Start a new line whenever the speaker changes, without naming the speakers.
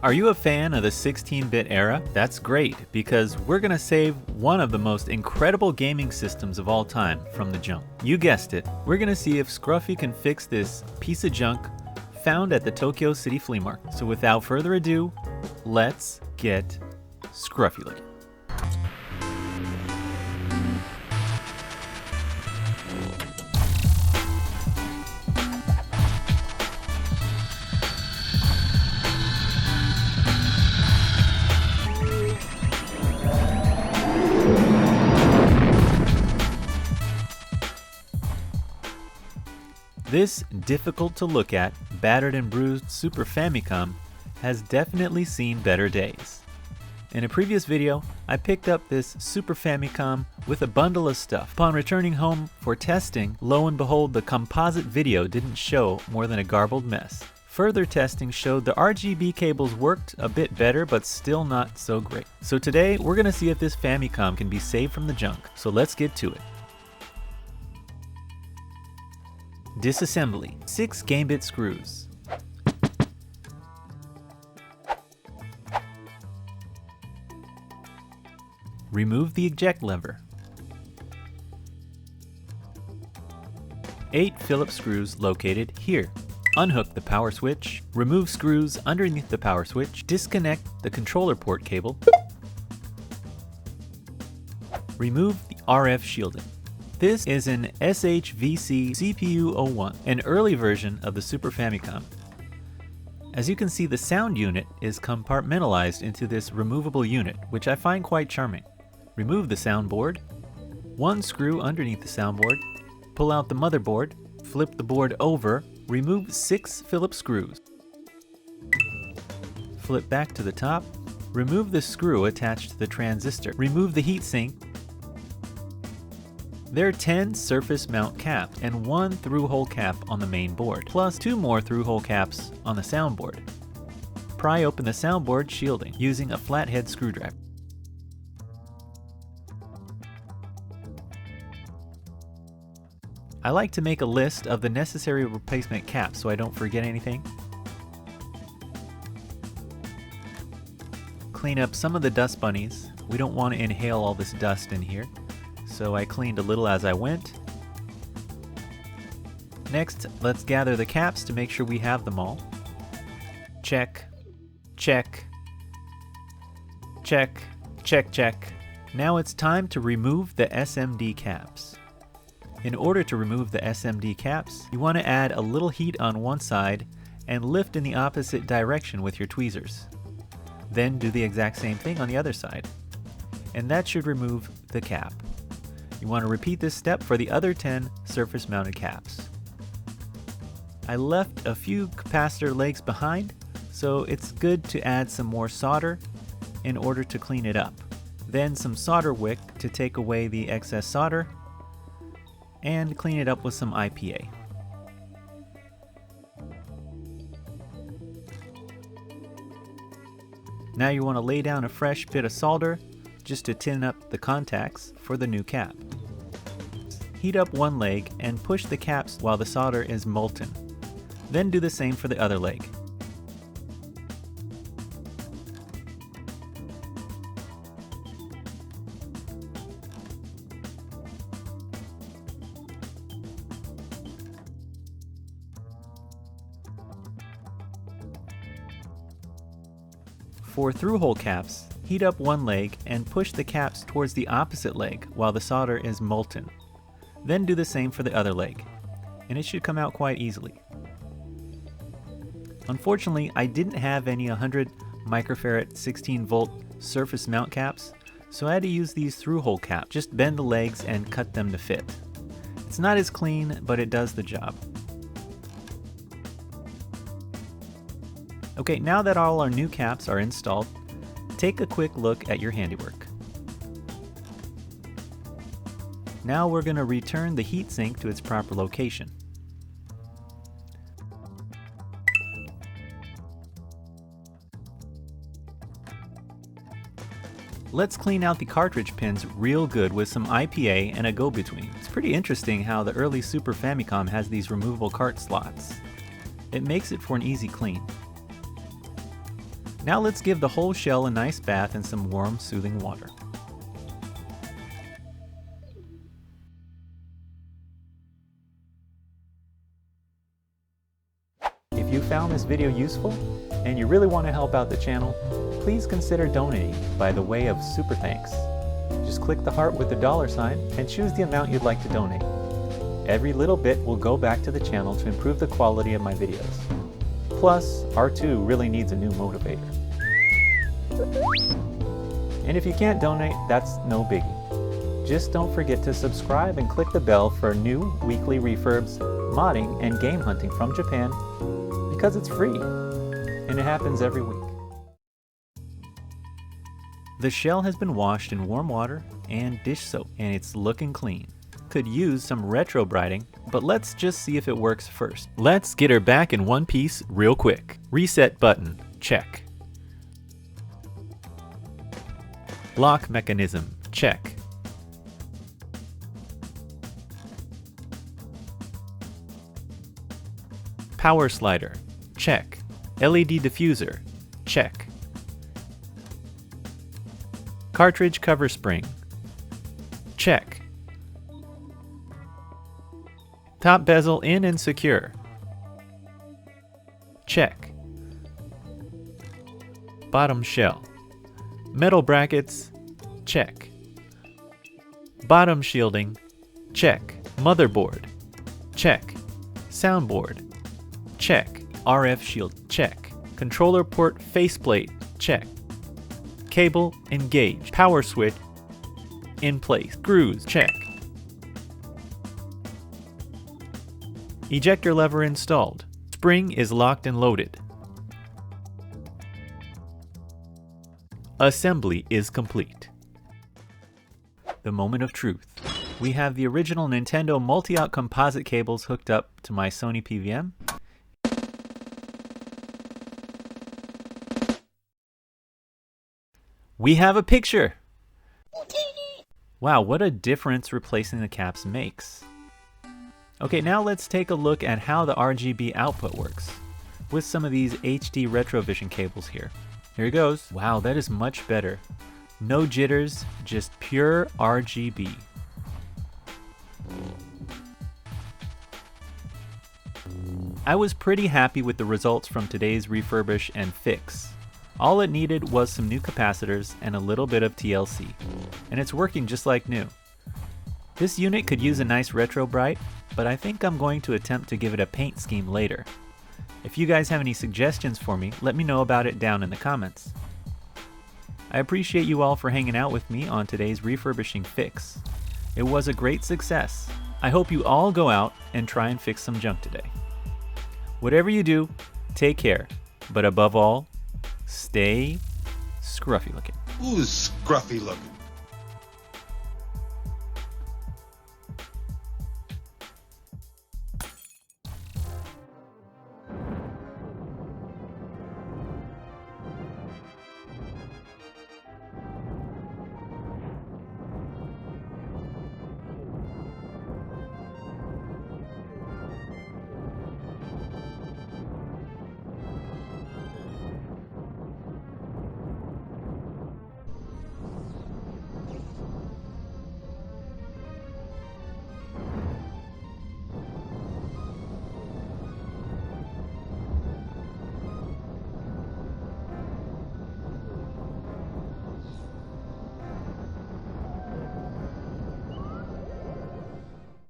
Are you a fan of the 16-bit era? That's great, because we're gonna save one of the most incredible gaming systems of all time from the junk. You guessed it, we're gonna see if Scruffy can fix this piece of junk found at the Tokyo City Flea Market. So without further ado, let's get Scruffy Looking. This difficult to look at, battered and bruised Super Famicom has definitely seen better days. In a previous video, I picked up this Super Famicom with a bundle of stuff. Upon returning home for testing, lo and behold, the composite video didn't show more than a garbled mess. Further testing showed the RGB cables worked a bit better, but still not so great. So today, we're gonna see if this Famicom can be saved from the junk. So let's get to it. Disassembly. 6 gambit screws. Remove the eject lever. 8 Phillips screws located here. Unhook the power switch. Remove screws underneath the power switch. Disconnect the controller port cable. Remove the RF shielding. This is an SHVC CPU01, an early version of the Super Famicom. As you can see, the sound unit is compartmentalized into this removable unit, which I find quite charming. Remove the soundboard, 1 screw underneath the soundboard, pull out the motherboard, flip the board over, remove 6 Phillips screws. Flip back to the top, remove the screw attached to the transistor, remove the heatsink. There are 10 surface mount caps and 1 through-hole cap on the main board, plus 2 more through-hole caps on the soundboard. Pry open the soundboard shielding using a flathead screwdriver. I like to make a list of the necessary replacement caps so I don't forget anything. Clean up some of the dust bunnies. We don't want to inhale all this dust in here. So I cleaned a little as I went. Next, let's gather the caps to make sure we have them all. Check, check, check, check, check. Now it's time to remove the SMD caps. In order to remove the SMD caps, you want to add a little heat on one side and lift in the opposite direction with your tweezers. Then do the exact same thing on the other side. And that should remove the cap. You want to repeat this step for the other 10 surface mounted caps. I left a few capacitor legs behind, so it's good to add some more solder in order to clean it up. Then some solder wick to take away the excess solder and clean it up with some IPA. Now you want to lay down a fresh bit of solder just to tin up the contacts for the new cap. Heat up one leg and push the caps while the solder is molten. Then do the same for the other leg. For through-hole caps, heat up one leg and push the caps towards the opposite leg while the solder is molten. Then do the same for the other leg, and it should come out quite easily. Unfortunately, I didn't have any 100 microfarad 16-volt surface mount caps, so I had to use these through-hole caps. Just bend the legs and cut them to fit. It's not as clean, but it does the job. Okay, now that all our new caps are installed, take a quick look at your handiwork. Now we're going to return the heatsink to its proper location. Let's clean out the cartridge pins real good with some IPA and a go-between. It's pretty interesting how the early Super Famicom has these removable cart slots. It makes it for an easy clean. Now let's give the whole shell a nice bath in some warm, soothing water. If you found this video useful and you really want to help out the channel, please consider donating by the way of super thanks. Just click the heart with the $sign and choose the amount you'd like to donate. Every little bit will go back to the channel to improve the quality of my videos. Plus, R2 really needs a new motivator. And if you can't donate, that's no biggie. Just don't forget to subscribe and click the bell for new weekly refurbs, modding, and game hunting from Japan, because it's free, and it happens every week. The shell has been washed in warm water and dish soap, and it's looking clean. Could use some retro brighting, but let's just see if it works first. Let's get her back in one piece real quick. Reset button, check. Lock mechanism, check. Power slider, check. LED diffuser, check. Cartridge cover spring, check. Top bezel in and secure, check. Bottom shell. Metal brackets, check. Bottom shielding, check. Motherboard, check. Soundboard, check. RF shield, check. Controller port faceplate, check. Cable engaged. Power switch in place. Screws, check. Ejector lever installed. Spring is locked and loaded. Assembly is complete. The moment of truth. We have the original Nintendo multi-out composite cables hooked up to my Sony PVM. We have a picture! Wow, what a difference replacing the caps makes. Okay, now let's take a look at how the RGB output works with some of these HD Retrovision cables here. Here it goes. Wow, that is much better. No jitters, just pure RGB. I was pretty happy with the results from today's refurbish and fix. All it needed was some new capacitors and a little bit of TLC, and it's working just like new. This unit could use a nice retro bright, but I think I'm going to attempt to give it a paint scheme later. If you guys have any suggestions for me, let me know about it down in the comments. I appreciate you all for hanging out with me on today's refurbishing fix. It was a great success. I hope you all go out and try and fix some junk today. Whatever you do, take care, but above all, stay scruffy looking.
Who's scruffy looking?